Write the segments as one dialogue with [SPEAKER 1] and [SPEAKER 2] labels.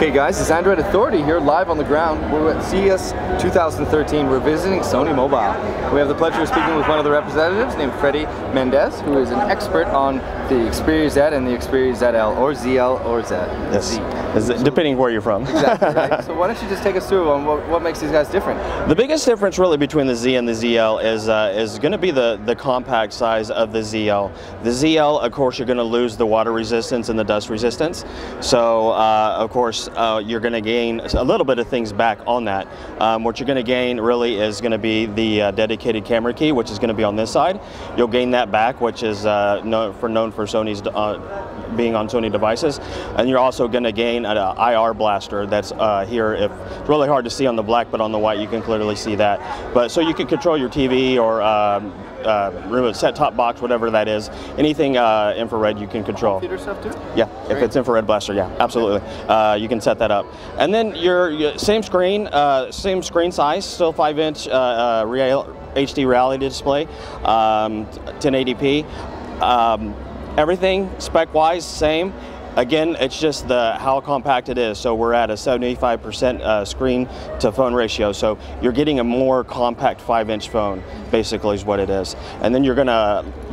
[SPEAKER 1] Okay guys, it's Android Authority here live on the ground. We're at CES 2013. We're visiting Sony Mobile. We have the pleasure of speaking with one of the representatives named Freddie Mendez, who is an expert on the Xperia Z and the Xperia ZL, or ZL, or Z.
[SPEAKER 2] Yes, depending where you're from.
[SPEAKER 1] Exactly, right? So why don't you just take us through on what makes these guys different?
[SPEAKER 2] The biggest difference really between the Z and the ZL is going to be the compact size of the ZL. The ZL, of course, you're going to lose the water resistance and the dust resistance. So, of course, you're going to gain a little bit of things back on that. What you're going to gain really is going to be the dedicated camera key, which is going to be on this side. You'll gain that back, which is known for Sony's being on Sony devices, and you're also going to gain an IR blaster that's here. It's really hard to see on the black, but on the white you can clearly see that. But so you can control your TV or remote set-top box, whatever that is. Anything infrared you can control.
[SPEAKER 1] Computer stuff too?
[SPEAKER 2] Yeah, if it's infrared blaster, yeah, absolutely. You can set that up. And then your same screen size, still 5-inch HD reality display, 1080p. Everything spec-wise, same. Again, it's just how compact it is. So we're at a 75% screen to phone ratio. So you're getting a more compact 5-inch phone, basically is what it is. And then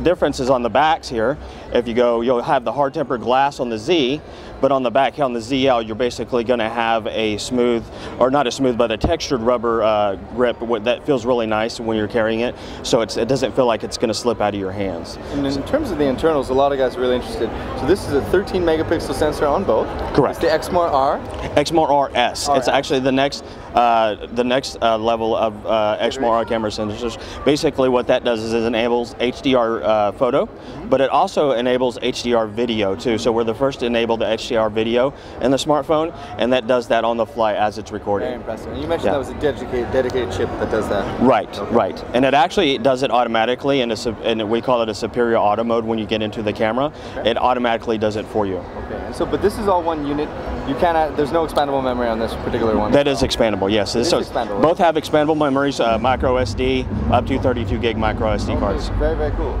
[SPEAKER 2] differences on the backs here. If you go, you'll have the hard tempered glass on the Z, but on the back here on the ZL, you're basically going to have a smooth, or not a smooth, but a textured rubber grip that feels really nice when you're carrying it. So it doesn't feel like it's going to slip out of your hands.
[SPEAKER 1] And in terms of the internals, a lot of guys are really interested. So this is a 13 megapixel sensor on both.
[SPEAKER 2] Correct.
[SPEAKER 1] It's the Exmor R.
[SPEAKER 2] Exmor RS. It's actually the next level of Exmor R camera sensors. Basically, what that does is it enables HDR photo, but it also enables HDR video too. So we're the first to enable the HDR video in the smartphone, and that does that on the fly as it's recording.
[SPEAKER 1] Very impressive. And you mentioned that was a dedicated chip that does that.
[SPEAKER 2] Right, right. And it actually does it automatically, and we call it a superior auto mode when you get into the camera. Okay. It automatically does it for you.
[SPEAKER 1] Okay. And so, but this is all one unit. You cannot. There's no expandable memory on this particular one.
[SPEAKER 2] That is expandable. Yes. So expandable. Both have expandable memories, micro SD, up to 32 gig micro SD cards.
[SPEAKER 1] Very, very cool.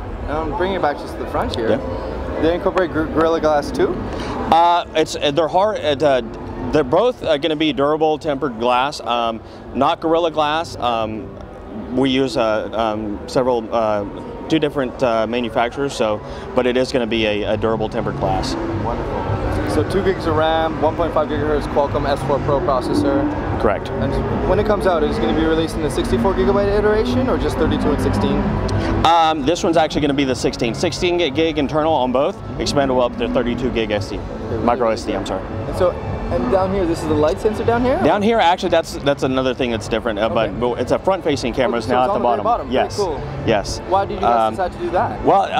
[SPEAKER 1] Bringing it back just to the front here. Yeah. They incorporate Gorilla Glass too?
[SPEAKER 2] They're hard. They're both going to be durable tempered glass, not Gorilla Glass. We use two different manufacturers, but it is going to be a durable tempered glass.
[SPEAKER 1] Wonderful. So 2 gigs of RAM, 1.5 gigahertz Qualcomm S4 Pro processor.
[SPEAKER 2] Correct.
[SPEAKER 1] And when it comes out, is it going to be released in the 64 gigabyte iteration or just 32 and 16?
[SPEAKER 2] This one's actually going to be the 16 gig internal on both, expandable up to 32 gig SD, micro SD. I'm sorry.
[SPEAKER 1] And down here, this is the light sensor down here?
[SPEAKER 2] Down here, actually, that's another thing that's different, but it's a front-facing camera now at the bottom. Yes.
[SPEAKER 1] Very cool.
[SPEAKER 2] Yes.
[SPEAKER 1] Why did you guys decide to do that?
[SPEAKER 2] Well,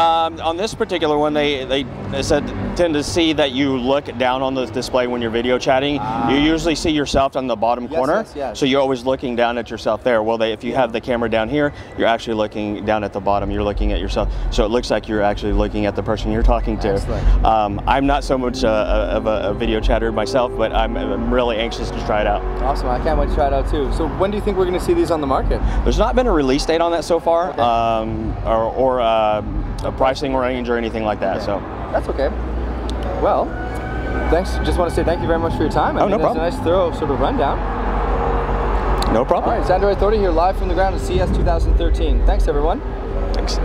[SPEAKER 2] on this particular one, they said tend to see that you look down on the display when you're video chatting. You usually see yourself on the bottom corner, so you're always looking down at yourself there. Well, if you have the camera down here, you're actually looking down at the bottom. You're looking at yourself, so it looks like you're actually looking at the person you're talking to.
[SPEAKER 1] Excellent.
[SPEAKER 2] I'm not so much of a video chatter myself, but I'm really anxious to try it out.
[SPEAKER 1] Awesome, I can't wait to try it out too. So when do you think we're going to see these on the market?
[SPEAKER 2] There's not been a release date on that so far, or a pricing range or anything like that.
[SPEAKER 1] Okay.
[SPEAKER 2] So
[SPEAKER 1] that's okay. Well, thanks. Just want to say thank you very much for your time.
[SPEAKER 2] No problem.
[SPEAKER 1] It's a nice, thorough sort of rundown.
[SPEAKER 2] No problem.
[SPEAKER 1] All right, it's Android Authority here live from the ground at CES 2013. Thanks, everyone.
[SPEAKER 2] Thanks.